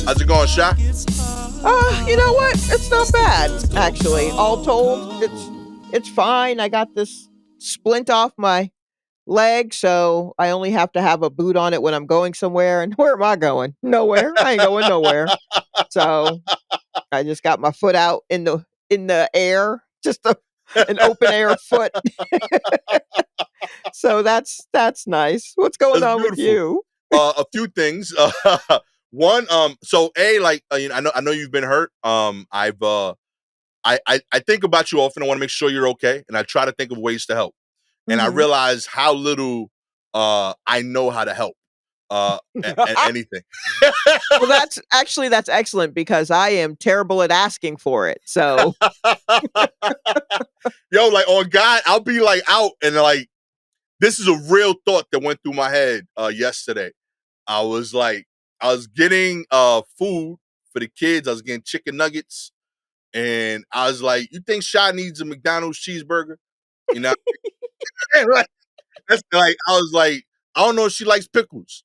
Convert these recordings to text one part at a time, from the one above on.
How's it going, Sha? You know what? It's not bad, actually. All told, it's fine. I got this splint off my leg, so I only have to have a boot on it when I'm going somewhere. And where am I going? Nowhere. I ain't going nowhere. So I just got my foot out in the air, an open air foot. So that's nice. What's going That's on with beautiful. you? A few things. One, so like, I know you've been hurt. I think about you often. I want to make sure you're okay, and I try to think of ways to help. And I Mhm. realize how little I know how to help. Anything. Well, that's excellent because I am terrible at asking for it. So, Yo, like on God, I'll be like out and like this is a real thought that went through my head yesterday. I was like, I was getting food for the kids. I was getting chicken nuggets, and I was like, "You think Sha needs a McDonald's cheeseburger?" You know, like, that's like I was like, I don't know if she likes pickles.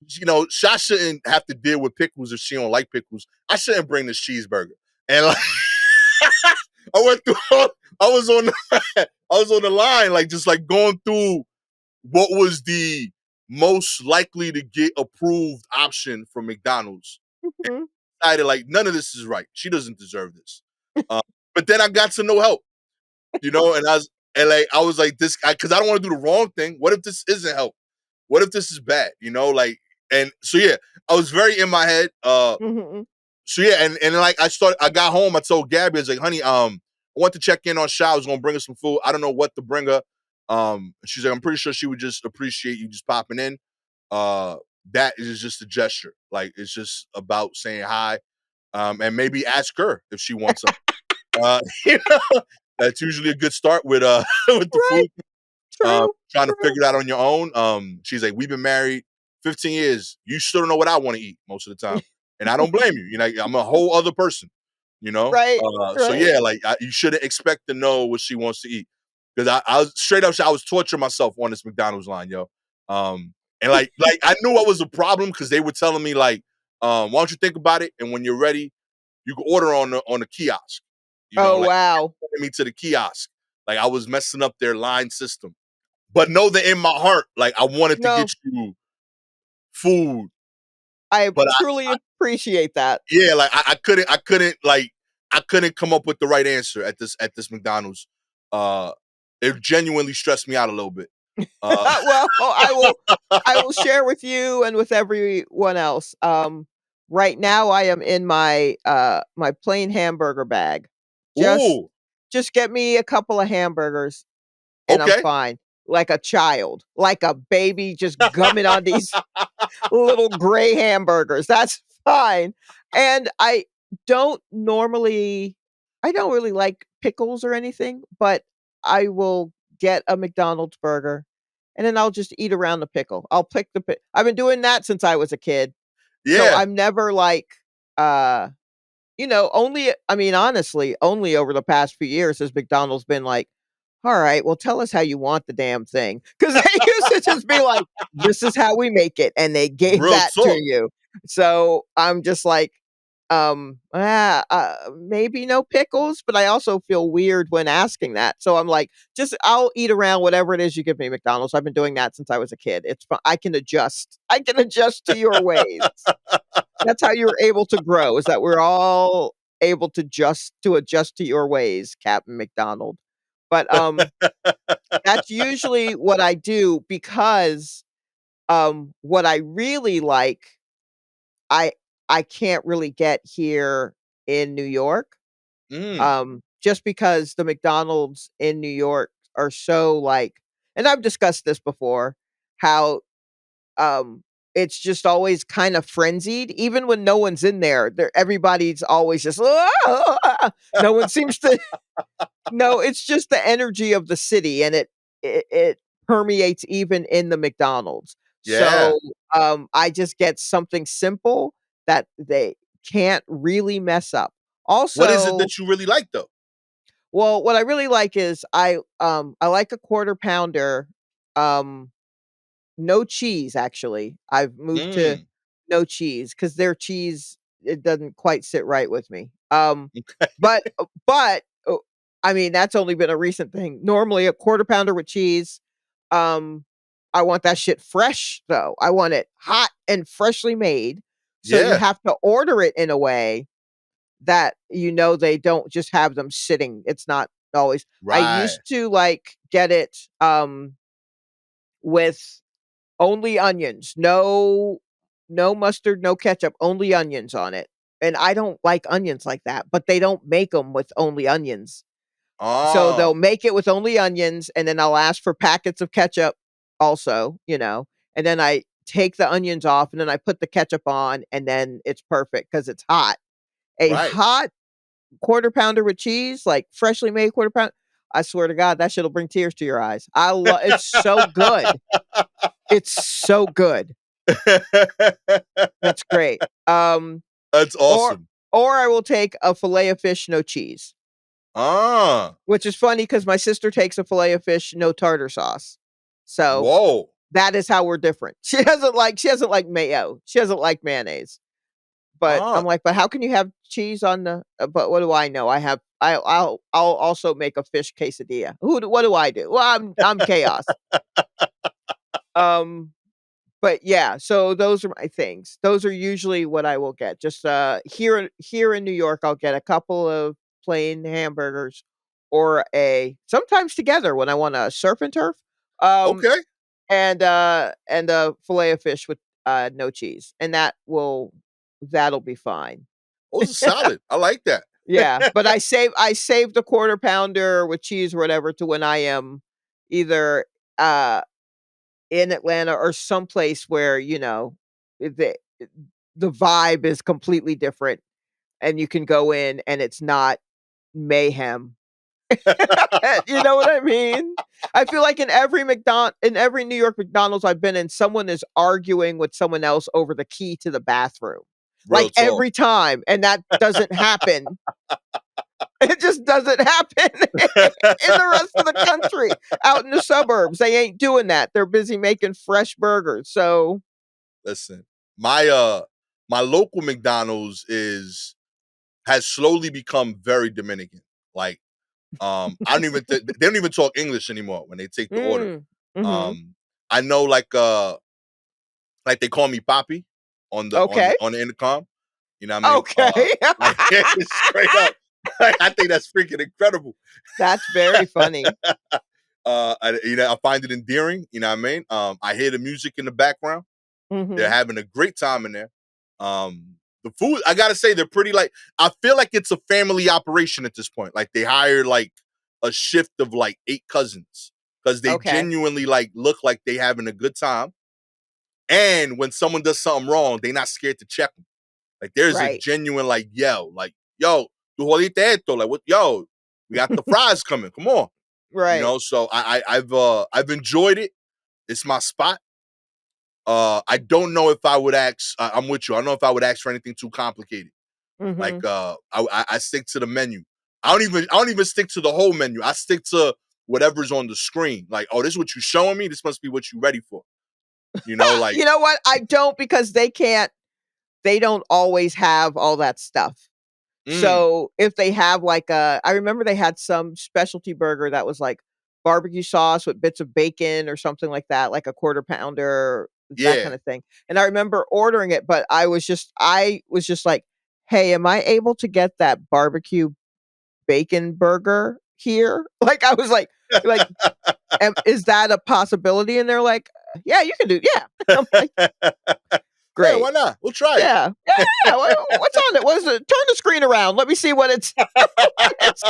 Sha shouldn't have to deal with pickles if she don't like pickles. I shouldn't bring this cheeseburger. And like, I went through. I was on. I was on the line, like just like going through what was the most likely to get approved option from McDonald's. mhm, Decided like none of this is right. She doesn't deserve this. Uh, but then I got to no help, and like I was like this because I don't want to do the wrong thing. What if this isn't help? What if this is bad? Like, and so yeah, I was very in my head. mhm. So yeah, and like I got home. I told Gabby, I was like, honey, I want to check in on Sha. I was gonna bring her some food. I don't know what to bring her. She's like, I'm pretty sure she would just appreciate you just popping in. Uh, that is just a gesture. Like it's just about saying hi. And maybe ask her if she wants some. You know, that's usually a good start with with the Right. food. True. Trying to True. figure it out on your own. She's like, we've been married 15 years. You still don't know what I want to eat most of the time, and I don't blame you. I'm a whole other person. Right. So Right. yeah, like you shouldn't expect to know what she wants to eat because I was straight up. I was torturing myself on this McDonald's line, yo. And like I knew I was a problem because they were telling me like, why don't you think about it, and when you're ready, you can order on the kiosk. Oh, Like wow. sending me to the kiosk. Like I was messing up their line system. But know that in my heart, like I wanted to get No, you food, I but truly appreciate that. yeah, like I couldn't come up with the right answer at this McDonald's. Uh, it genuinely stressed me out a little bit. Uh, Well, I will share with you and with everyone else. Right now I am in my plain hamburger bag. Just ooh, just get me a couple of hamburgers and I'm okay. fine. Like a child, like a baby just gumming on these little gray hamburgers. That's fine. And don't normally I don't really like pickles or anything, but I will get a McDonald's burger and then I'll just eat around the pickle. I'll pick I've been doing that since I was a kid. So Yeah, I'm never like uh only I mean honestly, only over the past few years has McDonald's been like, "All right, well tell us how you want the damn thing." Cuz they used to just be like, "This is how we make it," and they gave real that to talk. you. So I'm just like, maybe no pickles, but I also feel weird when asking that. So I'm like, just I'll eat around whatever it is you give me, McDonald's. I've been doing that since I was a kid. It's fun. I can adjust. I can adjust to your ways. That's how you're able to grow, is that we're all able to adjust to your ways, Captain McDonald. But, that's usually what I do because, what I really like, I I can't really get here in New York, Mm, just because the McDonald's in New York are so, like and I've discussed this before, how it's just always kind of frenzied, even when no one's in there. Everybody's always just no one seems to. No, it's just the energy of the city, and it permeates even in the McDonald's. yeah. So I just get something simple that they can't really mess up. What is it Also, that you really like though? well, what I really like is I like a quarter pounder. Um, No cheese, actually. I've moved to Mm, no cheese because their cheese it doesn't quite sit right with me. But I mean, that's only been a recent thing. Normally, a quarter pounder with cheese. Um, I want that shit fresh though. I want it hot and freshly made. So you Yeah. have to order it in a way that they don't just have them sitting. It's not always. I Right. used to like get it with only onions, no mustard, no ketchup, only onions on it. And I don't like onions like that, but they don't make them with only onions. So they'll Oh, make it with only onions, and then I'll ask for packets of ketchup also, and then I take the onions off, and then I put the ketchup on, and then it's perfect because it's hot. A right. hot quarter pounder with cheese, like freshly made quarter pound. I swear to God, that shit'll bring tears to your eyes. I love it's so good. It's so good. That's great. That's Or awesome. or I will take a fillet of fish, no cheese, Ah, which is funny because my sister takes a fillet of fish, no tartar sauce. So whoa. that is how we're different. She doesn't like mayo. She doesn't like mayonnaise. But Ah, I'm like, but how can you have cheese on the? But what do I know? I'll also make a fish quesadilla. What do I do? Well, I'm chaos. Um, but yeah, so those are my things. Those are usually what I will get. Just here in New York, I'll get a couple of plain hamburgers or a sometimes together when I want a surf and turf. Um, okay. and a fillet of fish with no cheese, and that'll be fine. Those are solid. I like that. Yeah, but I save the quarter pounder with cheese or whatever to when I am either uh in Atlanta or someplace where, the the vibe is completely different and you can go in and it's not mayhem. You know what I mean? I feel like in every New York McDonald's I've been in, someone is arguing with someone else over the key to the bathroom. Real Like talk. every time, and that doesn't happen. It just doesn't happen in the rest of the country. Out in the suburbs, they ain't doing that. They're busy making fresh burgers. So, Listen, my local McDonald's has slowly become very Dominican. Like, I don't even they don't even talk English anymore when they take the order. mm, mhm. Um, I know like they call me Papi Okay. on the intercom. You know what I mean? Okay. Like straight up. I think that's freaking incredible. That's very funny. I find it endearing. You know what I mean? I hear the music in the background. They're Mhm. having a great time in there. The food, I gotta say, they're pretty like. I feel like it's a family operation at this point. Like they hired like a shift of like 8 cousins because they Okay. genuinely like look like they having a good time. And when someone does something wrong, they're not scared to check them. Like there's a Right. genuine like yell, like yo, tu jodiste esto, like what, yo, we got the fries coming, come on, Right. So I've enjoyed it. It's my spot. I don't know if I would ask. I'm with you. I don't know if I would ask for anything too complicated. Like Mhm. I stick to the menu. I don't even stick to the whole menu. I stick to whatever's on the screen. Like, oh, this is what you showing me. This must be what you ready for. Like You know what? I don't because they don't always have all that stuff. mm, So, if they have like I remember they had some specialty burger that was like barbecue sauce with bits of bacon or something like that, like a quarter pounder, that yeah. kind of thing. And I remember ordering it, but I was just like, "Hey, am I able to get that barbecue bacon burger here?" Like I was like, is that a possibility? And they're like, "Yeah, you can do." Yeah. I'm like, Yeah, "Great. why not? We'll try it. Yeah. Yeah, yeah. What's on it? What is it? Turn the screen around. Let me see what it's what it's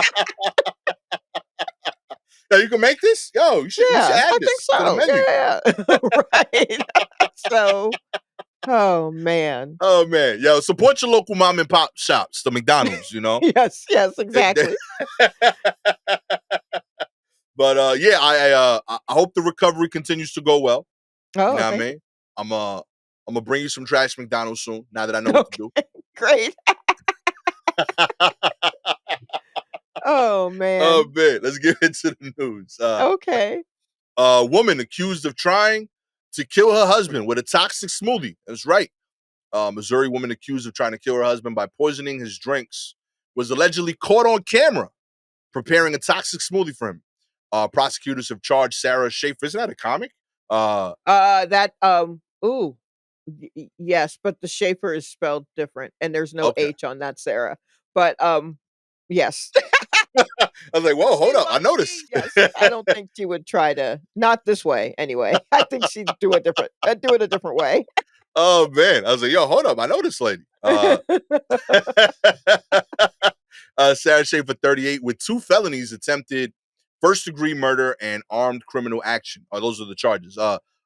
Yo, you can make this? Yo, you should Yeah, I add think this to the so. menu. Yeah, yeah. Right. So, oh, man. Oh man, yo, support your local mom and pop shops, the McDonald's. Yes, yes, They- they- exactly. but yeah, I hope the recovery continues to go well. You Oh, know what I thank you. mean? I'm gonna bring you some trash McDonald's soon. Now that I know what to do. Okay, great. Oh, Oh man. man, let's get into the news. Okay. A woman accused of trying to kill her husband with a toxic smoothie. That's right. Missouri woman accused of trying to kill her husband by poisoning his drinks was allegedly caught on camera preparing a toxic smoothie for him. Prosecutors have charged Sarah Schaefer. Isn't that a comic? That ooh, yes, but the Schaefer is spelled different, and there's no Okay. H on that Sarah. But yes, I was like, whoa, she hold up. I loves noticed. she. Yes, I don't think she would try to not this way anyway. I think she'd do it a different way. Oh man. I was like, yo, hold up. I know this lady. Sarah Schaefer, 38, with 2 felonies, attempted first degree murder and armed criminal action. Those are the charges.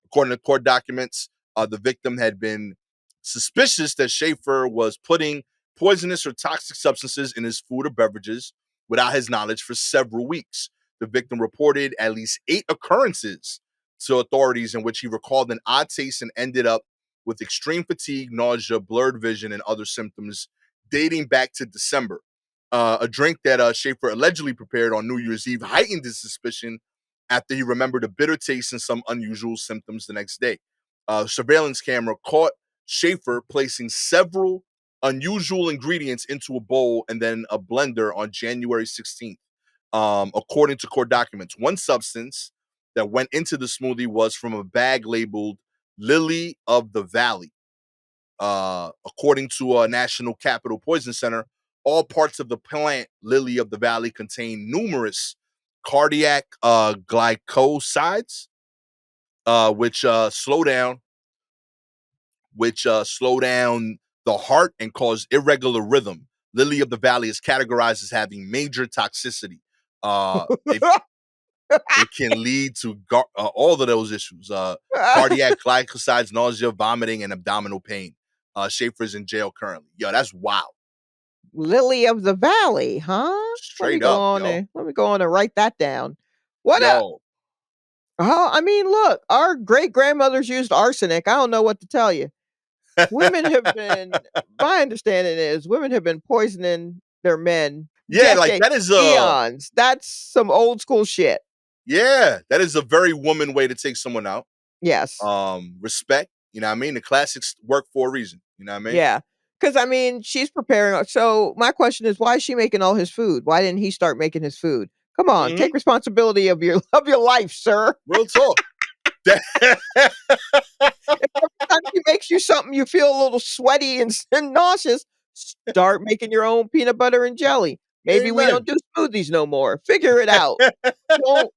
According to court documents, the victim had been suspicious that Schaefer was putting poisonous or toxic substances in his food or beverages without his knowledge for several weeks. The victim reported at least 8 occurrences to authorities in which he recalled an odd taste and ended up with extreme fatigue, nausea, blurred vision, and other symptoms dating back to December. A drink that Schaefer allegedly prepared on New Year's Eve heightened his suspicion after he remembered a bitter taste and some unusual symptoms the next day. Surveillance camera caught Schaefer placing several unusual ingredients into a bowl and then a blender on January 16th. According to court documents, one substance that went into the smoothie was from a bag labeled Lily of the Valley. According to a National Capital Poison Center, all parts of the plant Lily of the Valley contain numerous cardiac glycosides, which slow down the heart and cause irregular rhythm. Lily of the Valley is categorized as having major toxicity. It can lead to all of those issues: cardiac glycosides, nausea, vomiting, and abdominal pain. Schaefer's in jail currently. Yo, that's wild. Lily of the Valley, huh? Straight up, yo. Let me go on and write that down. What a Yo. Oh, I mean, look, our great grandmothers used arsenic. I don't know what to tell you. Women have been My understanding is women have been poisoning their men Yeah, like that is a eons. That's some old school shit. yeah, that is a very woman way to take someone out. Yes. Respect, you know what I mean? The classics work for a reason, you know what I mean? Yeah. Because I mean, she's preparing. So my question is, why is she making all his food? Why didn't he start making his food? Come on, Mm-hmm. take responsibility of your of your life, sir. Real talk. If every time she makes you something, you feel a little sweaty and nauseous, start making your own peanut butter and jelly. Maybe we don't Amen. do smoothies no more. Figure it out. Don't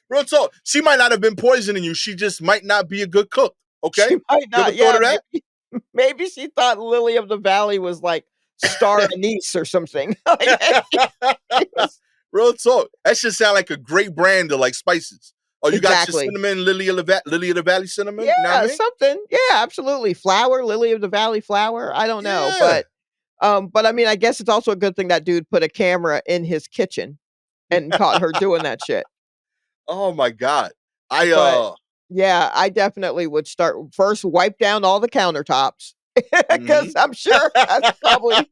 Real talk. She might not have been poisoning you. She just might not be a good cook. Okay. She might You ever not. thought Yeah, of that? maybe she thought Lily of the Valley was like star anise or something. Like, it was Real talk. That should sound like a great brand of like spices. Oh, you got your exactly. cinnamon, Lily of the Valley cinnamon. You know what I Yeah, mean? something. Yeah, absolutely. Flower, Lily of the Valley flower. I don't know, Yeah. but I mean, I guess it's also a good thing that dude put a camera in his kitchen and caught her doing that shit. Oh my God. I But yeah, I definitely would start first wipe down all the countertops because mhm. I'm sure that's probably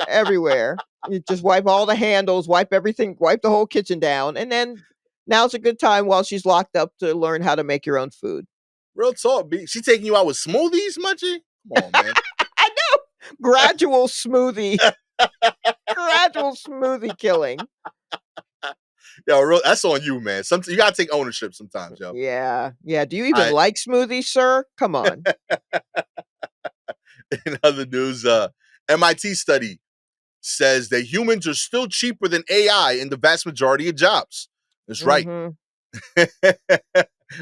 everywhere. You just wipe all the handles, wipe everything, wipe the whole kitchen down, and then now's a good time while she's locked up to learn how to make your own food. Real talk, B. She taking you out with smoothies, Munchie? Come on, man. I know. Gradual smoothie, gradual smoothie killing. Yo, real, that's on you, man. Some you gotta take ownership sometimes, yo. Yeah, yeah. Do you even I like smoothies, sir? Come on. in other news, MIT study says that humans are still cheaper than AI in the vast majority of jobs. That's right. Mhm.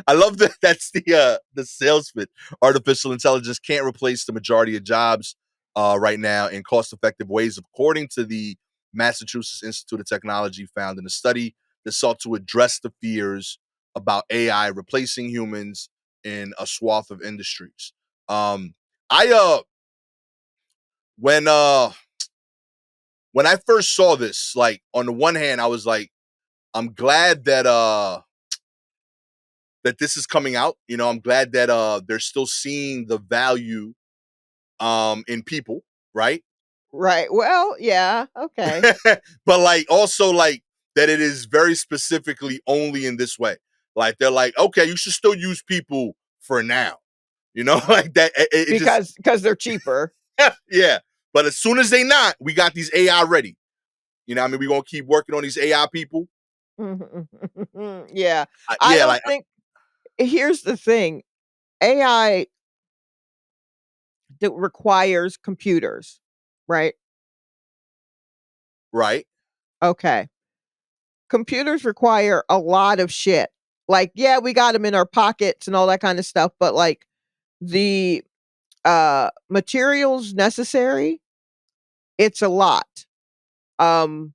I love that. That's the sales fit. Artificial intelligence can't replace the majority of jobs right now in cost-effective ways, according to the Massachusetts Institute of Technology, found in a study that sought to address the fears about AI replacing humans in a swath of industries. I when uh when I first saw this, like on the one hand, I was like, I'm glad that this is coming out. You know, I'm glad that they're still seeing the value in people, right? Right. Well, yeah. Okay. But like also like that it is very specifically only in this way. Like they're like, okay, you should still use people for now. You know, like that. It just because they're cheaper. yeah. But as soon as they not, we got these AI ready. You know what I mean? We're gonna keep working on these AI people. Yeah. I Yeah, don't like think here's the thing. AI that requires computers, right? right. Okay. Computers require a lot of shit. Like, yeah, we got them in our pockets and all that kind of stuff, but like the materials necessary, it's a lot. Um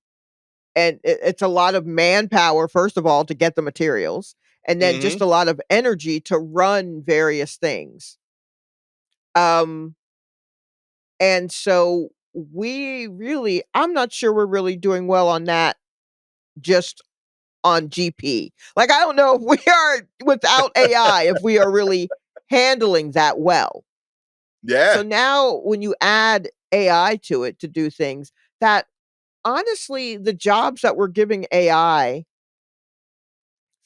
and it's a lot of manpower first of all to get the materials, and then Mm-hmm. just a lot of energy to run various things. Um and so I'm not sure we're really doing well on that just on GP. Like, I don't know if we are without AI, if we are really handling that well. So Yeah. now when you add AI to it to do things that honestly, the jobs that we're giving AI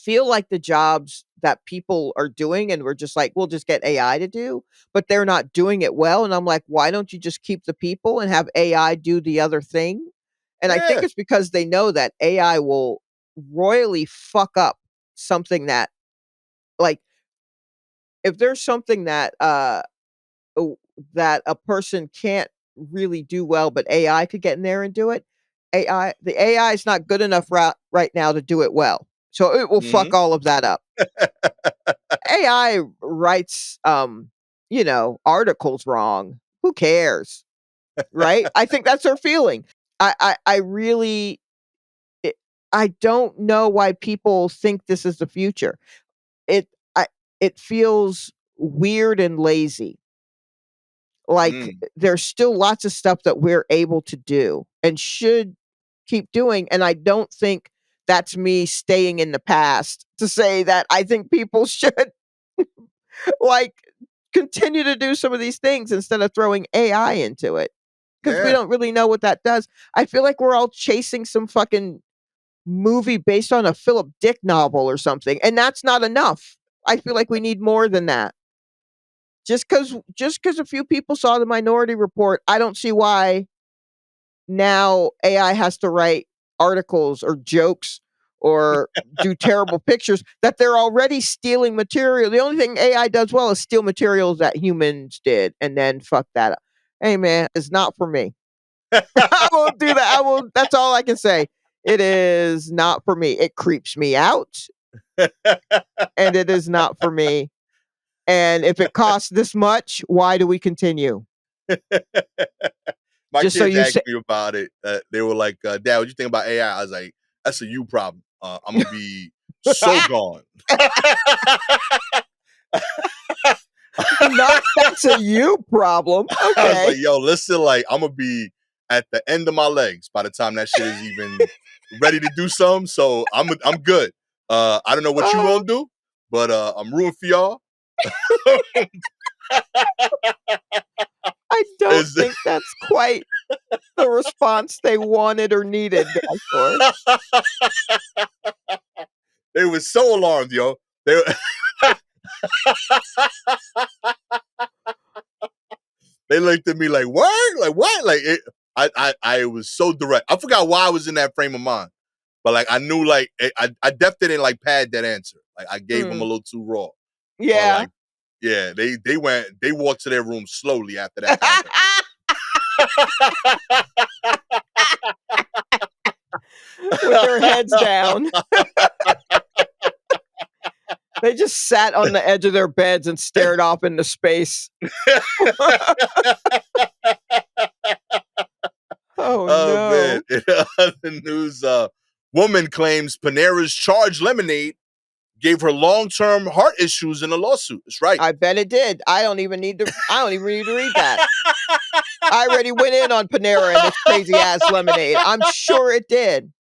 feel like the jobs that people are doing and we're just like, we'll just get AI to do, but they're not doing it well. And I'm like, why don't you just keep the people and have AI do the other thing? And I think Yeah. it's because they know that AI will royally fuck up something that, like, if there's something that oh, that a person can't really do well, but AI could get in there and do it. The AI is not good enough right now to do it well. So it will Mm-hmm. fuck all of that up. AI writes, articles wrong. Who cares? Right? I think that's their feeling. I really, it, I don't know why people think this is the future. It, I, it feels weird and lazy. Like, Mm. there's still lots of stuff that we're able to do and should keep doing, and I don't think that's me staying in the past to say that I think people should, like, continue to do some of these things instead of throwing AI into it, because we Yeah. don't really know what that does. I feel like we're all chasing some fucking movie based on a Philip Dick novel or something, and that's not enough. I feel like we need more than that. Just because a few people saw the Minority Report, I don't see why now AI has to write articles or jokes or do terrible pictures that they're already stealing material. The only thing AI does well is steal materials that humans did and then fuck that up. Hey man, it's not for me. I won't do that. I will That's all I can say. It is not for me. It creeps me out and it is not for me. And if it costs this much, why do we continue? My Just so kids you asked say me about it. They were like, "Dad, what you think about AI?" I was like, "That's a you problem. I'm gonna be so gone." not that's a you problem. I was like, Okay. "Yo, listen, like I'm gonna be at the end of my legs by the time that shit is even ready to do something. So I'm good. I don't know what you Uh, gonna do, but I'm rooting for y'all." I don't Is think that's quite the response they wanted or needed, Gastor. they was so alarmed, yo. They they looked at me like, "What? Like what?" Like it, I was so direct. I forgot why I was in that frame of mind, but like I knew like I definitely didn't like pad that answer. Like I gave them a Mm, little too raw, but yeah. like yeah, they walked to their room slowly after that comment. With their heads down. They just sat on the edge of their beds and stared off into space. Oh, Oh man! no. In other news, woman claims Panera's charged lemonade gave her long-term heart issues in a lawsuit. That's right. I bet it did. I don't even need to read that. I already went in on Panera and this crazy ass lemonade. I'm sure it did.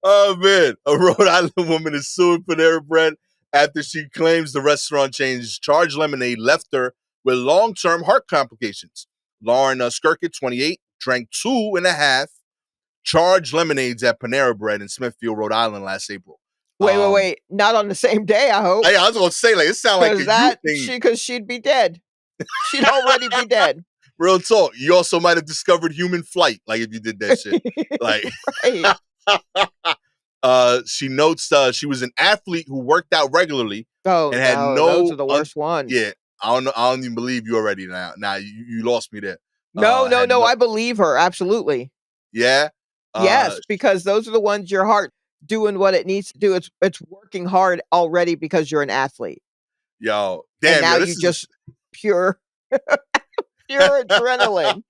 Oh man, a Rhode Island woman is suing Panera Bread after she claims the restaurant chain's charged lemonade left her with long-term heart complications. Lauren Skirkett, 28, drank 2.5 charged lemonades at Panera Bread in Smithfield, Rhode Island last April. Um, Wait. Not on the same day, I hope. I was gonna say, like, it sounds like a you thing. Because she'd be dead. She'd already be dead. Real talk. You also might have discovered human flight, like if you did that shit. Like, Right. she notes she was an athlete who worked out regularly Oh, and had no. Those no are the worst ones. yeah. I don't know. I don't even believe you already now. Now you lost me there. No, Had no I believe her, absolutely. yeah. Yes, because those are the ones your heart doing what it needs to do. It's working hard already because you're an athlete. Yo, And damn, now yo, you this is just pure pure adrenaline.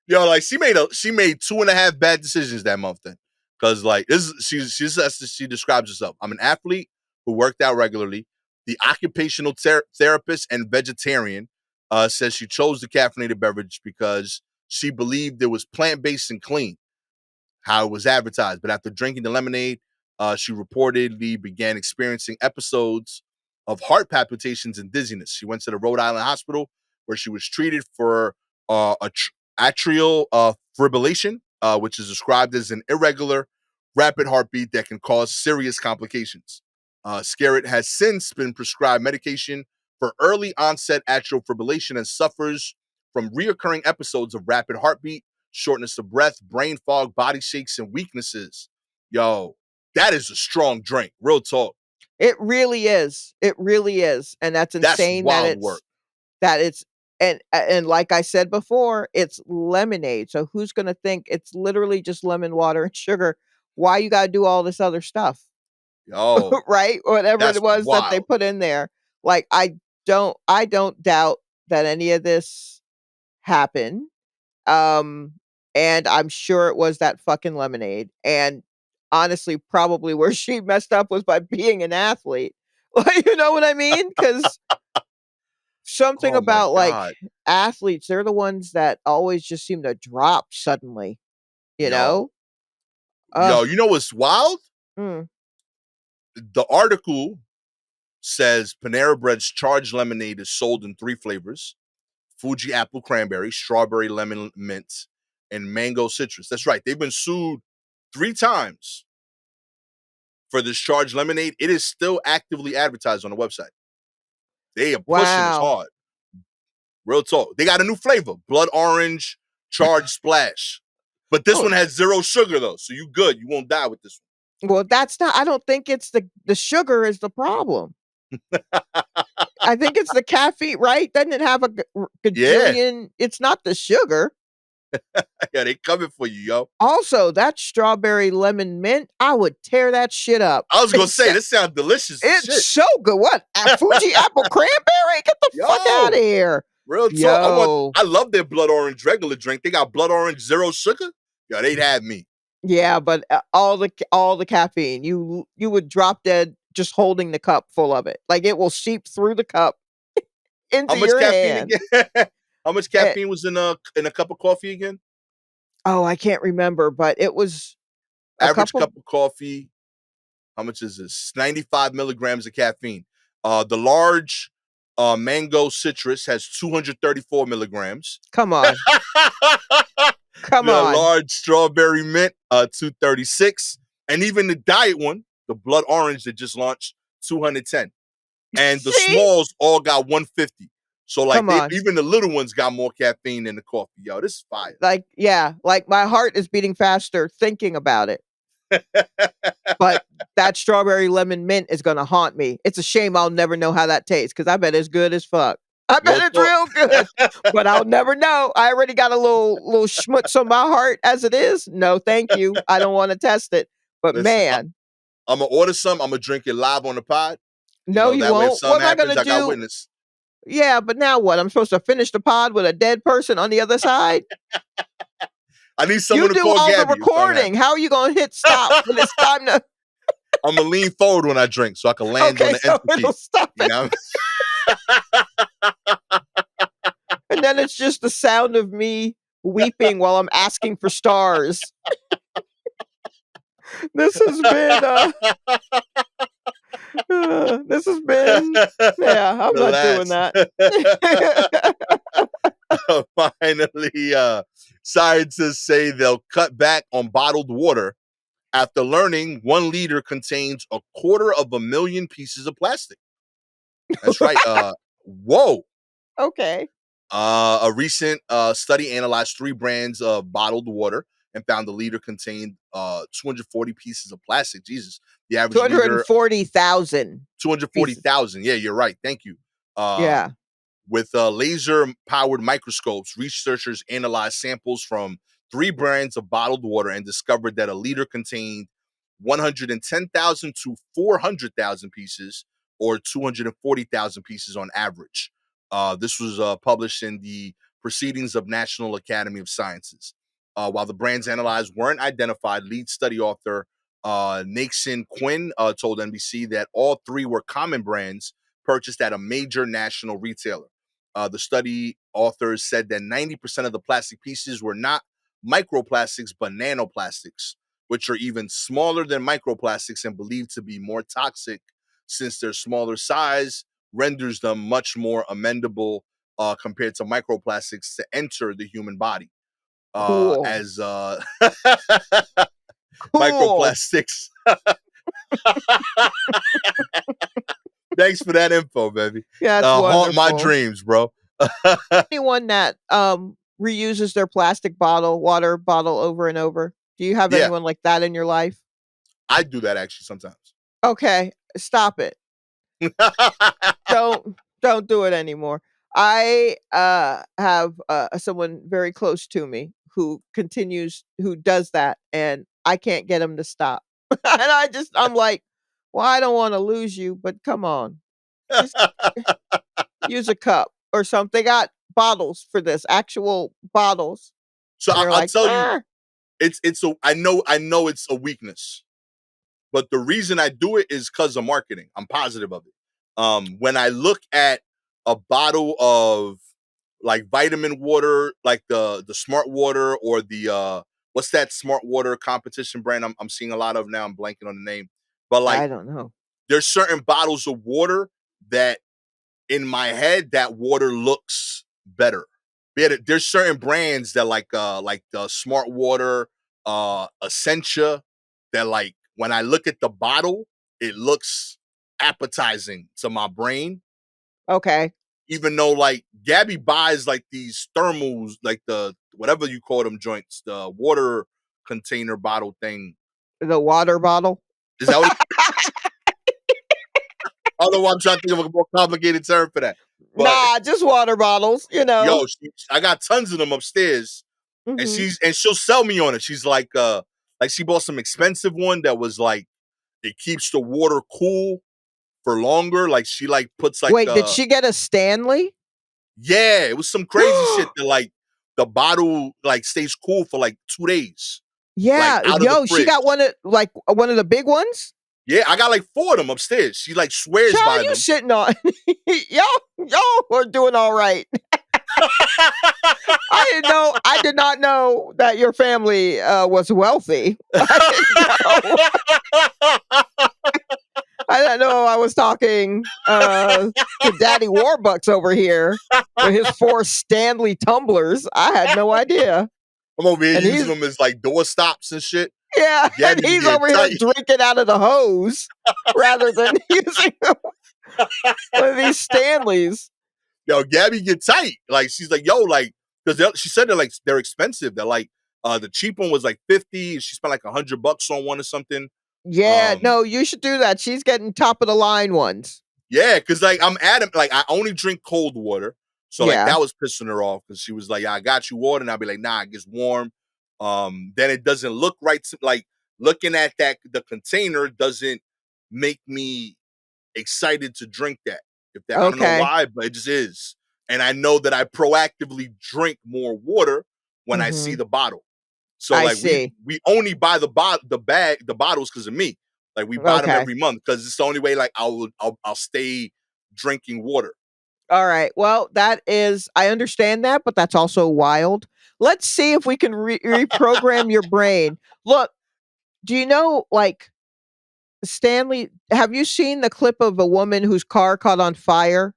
yo, like she made 2.5 bad decisions that month then. Cause like this is she describes herself. I'm an athlete who worked out regularly. The occupational therapist and vegetarian says she chose the caffeinated beverage because she believed it was plant-based and clean, how it was advertised. But after drinking the lemonade, she reportedly began experiencing episodes of heart palpitations and dizziness. She went to the Rhode Island hospital where she was treated for atrial fibrillation, which is described as an irregular, rapid heartbeat that can cause serious complications. Scarrett has since been prescribed medication for early onset atrial fibrillation and suffers from reoccurring episodes of rapid heartbeat, shortness of breath, brain fog, body shakes, and weaknesses. Yo, that is a strong drink. Real talk. It really is. It really is. And that's That's insane wild work. that it's and like I said before, it's lemonade. So who's gonna think it's literally just lemon water and sugar? Why you gotta do all this other stuff? Yo, Right? Whatever it that's was that they wild. put in there. Like I don't doubt that any of this happened. Um, and I'm sure it was that fucking lemonade. And honestly, probably where she messed up was by being an athlete. Like, you know what I mean? Because something Oh my about like God. athletes, they're the ones that always just seem to drop suddenly, you Yo. know? Uh, Yo, you know what's wild? mm, The article says Panera Bread's charged lemonade is sold in 3 flavors: Fuji apple cranberry, strawberry lemon mint, and mango citrus. That's right. They've been sued 3 times for this charged lemonade. It is still actively advertised on the website. They are pushing this wow. hard. Real talk. They got a new flavor: blood orange charged splash. But this Oh, one has 0 sugar though, so you good. You won't die with this well, that's not, I don't think it's the sugar is the problem. I think it's the caffeine, right? Doesn't it have a Yeah. gajillion? It's not the sugar. Yeah, they coming for you, yo. Also, that strawberry lemon mint, I would tear that shit up. I was gonna say this sounds delicious as It's shit. so good. What? A Fuji apple cranberry? Get the fuck out Yo, of here. real talk. Yo. I love their blood orange regular drink. They got blood orange 0 sugar. Yo, they'd have me. Yeah, but all the caffeine. You would drop dead just holding the cup full of it. Like it will seep through the cup How into much your caffeine hand. again? How much Eh, caffeine was in a cup of coffee again? oh, I can't remember, but it was a Average couple. cup of coffee. How much is this? 95 milligrams of caffeine. The large mango citrus has 234 milligrams. Come on. Come The on. large strawberry mint, 236. And even the diet one, the blood orange that just launched, 210. And the See? smalls all got 150. So like Come on. even the little ones got more caffeine than the coffee. Yo, this is fire. Like, yeah, like my heart is beating faster thinking about it. But that strawberry lemon mint is gonna haunt me. It's a shame I'll never know how that tastes because I bet it's good as fuck. I bet Real it's talk. real good, but I'll never know. I already got a little schmutz on my heart as it is. No, thank you. I don't want to test it. But Listen, man, I'm gonna order some. I'm gonna drink it live on the pod. You no, know, you that way if won't. What something am I happens, gonna I got do? witness. Yeah, but now what? I'm supposed to finish the pod with a dead person on the other side? I need You someone to do call all the Gabby if something recording. happens. How are you gonna hit stop when it's time to? I'm gonna lean forward when I drink so I can land on Okay, the so it'll entity. stop You it. know? And then it's just the sound of me weeping while I'm asking for stars. This has been, this has been, yeah, I'm not doing Relax. that. Finally, scientists say they'll cut back on bottled water after learning 1 liter contains 250,000 pieces of plastic. That's right. Whoa. Okay. A recent study analyzed 3 brands of bottled water and found the liter contained 240 pieces of plastic. Jesus, the average liter 240,000 pieces. 240,000. Yeah, you're right. Thank you. Uh, Yeah. with laser powered microscopes, researchers analyzed samples from 3 brands of bottled water and discovered that a liter contained 110,000 to 400,000 pieces, or 240,000 pieces on average. This was published in the Proceedings of National Academy of Sciences. While the brands analyzed weren't identified, lead study author Naxin Quinn told NBC that all 3 were common brands purchased at a major national retailer. The study authors said that 90% of the plastic pieces were not microplastics, but nanoplastics, which are even smaller than microplastics and believed to be more toxic since their smaller size renders them much more amenable compared to microplastics to enter the human body. Cool. As Cool. microplastics. Thanks for that info, baby. That's Haunt my wonderful. dreams, bro. Anyone that reuses their plastic bottle, water bottle over and over. Do you have Yeah, anyone like that in your life? I do that actually sometimes. Okay, stop it. Don't do it anymore. I have someone very close to me who does that, and I can't get him to stop. And I'm like, well, I don't want to lose you, but come on, just use a cup or something. They got bottles for this, actual bottles, So and they're I'll like, tell you, ah, it's a I know it's a weakness, but the reason I do it is because of marketing. I'm positive of it. When I look at a bottle of like vitamin water, like the smart water, or the what's that smart water competition brand I'm seeing a lot of now, I'm blanking on the name. But like I don't know. there's certain bottles of water that in my head that water looks better. Yeah, there's certain brands that like the smart water, Essentia, that like when I look at the bottle, it looks appetizing to my brain. Okay, Even though like Gabby buys like these thermals, like the whatever you call them joints, the water container bottle thing. the water bottle. Is that what? Although I'm trying to think of a more complicated term for that. But Nah, just water bottles. yo, I got tons of them upstairs, and Hmm. she'll sell me on it. She's like she bought some expensive one that was like it keeps the water cool for longer. Like she like puts like Wait, did she get a Stanley? yeah, it was some crazy shit that like the bottle like stays cool for like 2 days, like Yeah, out of the yo, she fridge. got one of the big ones? Yeah, I got like 4 of them upstairs. She like swears Child, by you them. sitting on y'all are doing all right. I did not know that your family, was wealthy. I didn't know. I didn't know I was talking, to Daddy Warbucks over here with his 4 Stanley tumblers. I had no idea. I'm over here And using he's them as like door stops and shit. Yeah, and Gabby be he's getting over here tight. drinking out of the hose rather than using one of these Stanleys. Yo, Gabby get tight. Like she's like, yo, like, because she said they're expensive. They're like, the cheap one was like 50. And she spent like $100 on one or something. Yeah, Um, no, you should do that. She's getting top of the line ones. yeah, because like I'm adamant, like I only drink cold water. So like Yeah. that was pissing her off because she was like, yeah, I got you water, and I'll be like, nah, it gets warm. Then it doesn't look right. Like looking at that, the container doesn't make me excited to drink that. If that I don't know Okay. why, but it just is. And I know that I proactively drink more water when I see Mhm. the bottle. So I like we see. we only buy the bottles because of me. Like we buy them Okay. every month because it's the only way like I'll stay drinking water. Alright. Well, that is I understand that, but that's also wild. Let's see if we can reprogram your brain. Look, do you know, like, Stanley have you seen the clip of a woman whose car caught on fire?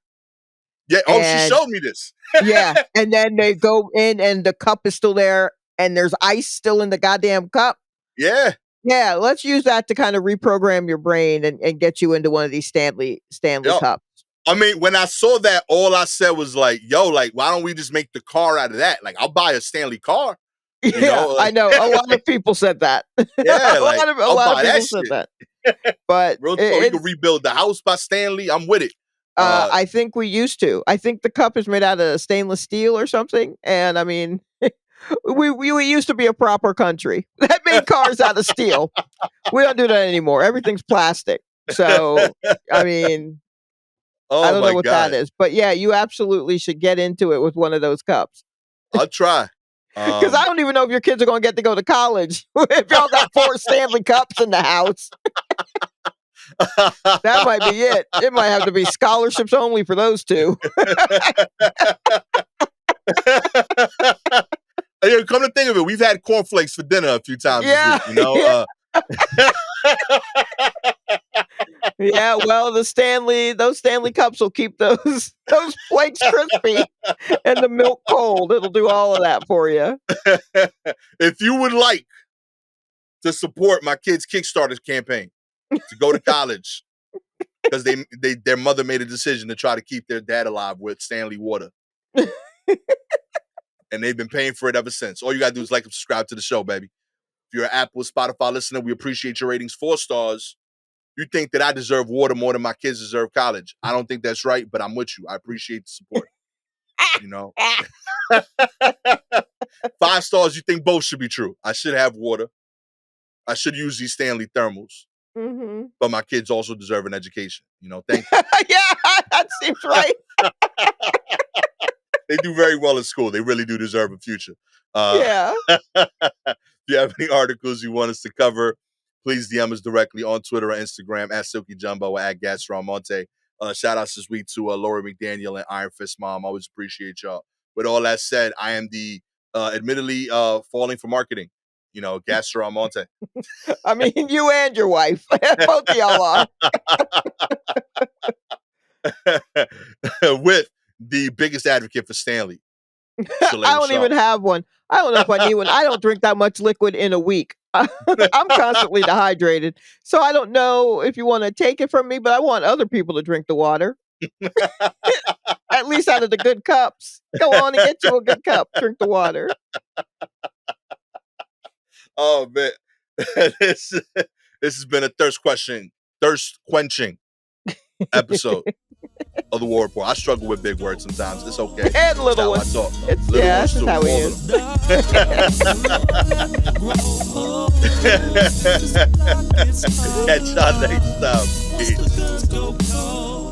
Yeah. Oh, she And showed me this. yeah, and then they go in and the cup is still there and there's ice still in the goddamn cup. Yeah. Yeah, let's use that to kind of reprogram your brain and get you into one of these Stanley Yep. cups. I mean, when I saw that, all I said was like, "Yo, like, why don't we just make the car out of that? Like, I'll buy a Stanley car, you Yeah, know? I Like, know. A lot of people said that. a yeah, like, a I'll lot of buy that people said shit." that. But Real talk, you can rebuild the house by Stanley. I'm with it. I think we used to. I think the cup is made out of stainless steel or something. And I mean, we used to be a proper country that made cars out of steel. We don't do that anymore. Everything's plastic. So, I mean, I Oh don't know my what that god, is, but yeah, you absolutely should get into it with one of those cups. I'll try. Because I don't even know if your kids are going to get to go to college if y'all got 4 Stanley Cups in the house. That might be it. It might have to be scholarships only for those two. Yeah, come to think of it, we've had cornflakes for dinner a few times this Yeah, week. You know, yeah, yeah. Well, those Stanley Cups will keep those those flakes crispy and the milk cold. It'll do all of that for you. if you would like to support my kids' Kickstarter campaign to go to college because their mother made a decision to try to keep their dad alive with Stanley Water, and they've been paying for it ever since. All you gotta do is like and subscribe to the show, baby. If you're an Apple, Spotify listener, we appreciate your ratings. 4 stars. You think that I deserve water more than my kids deserve college. I don't think that's right, but I'm with you. I appreciate the support. You know, 5 stars. You think both should be true. I should have water. I should use these Stanley thermals, Hmm. but my kids also deserve an education. You know, thank you. Yeah, that seems right. They do very well in school. They really do deserve a future. Yeah. If you have any articles you want us to cover, please DM us directly on Twitter or Instagram at Silky Jumbo or at Gastor Almonte. Shout outs this week to Lori McDaniel and Iron Fist Mom. Always appreciate y'all. With all that said, I am the admittedly falling for marketing. You know, Gastor Almonte. I mean, you and your wife, both of y'all are. With the biggest advocate for Stanley, I Shalewa don't even Sharpe. have one. I don't know if I need one. I don't drink that much liquid in a week. I'm constantly dehydrated. So I don't know if you want to take it from me, but I want other people to drink the water, at least out of the good cups. Go on and get you a good cup. Drink the water. Oh man, this this has been a thirst quenching episode of the War Report. I struggle with big words sometimes. It's okay. And That's little how I ones. talk. It's, Little yeah, ones that's too. just how he All is. of them. Catch y'all next time. Peace.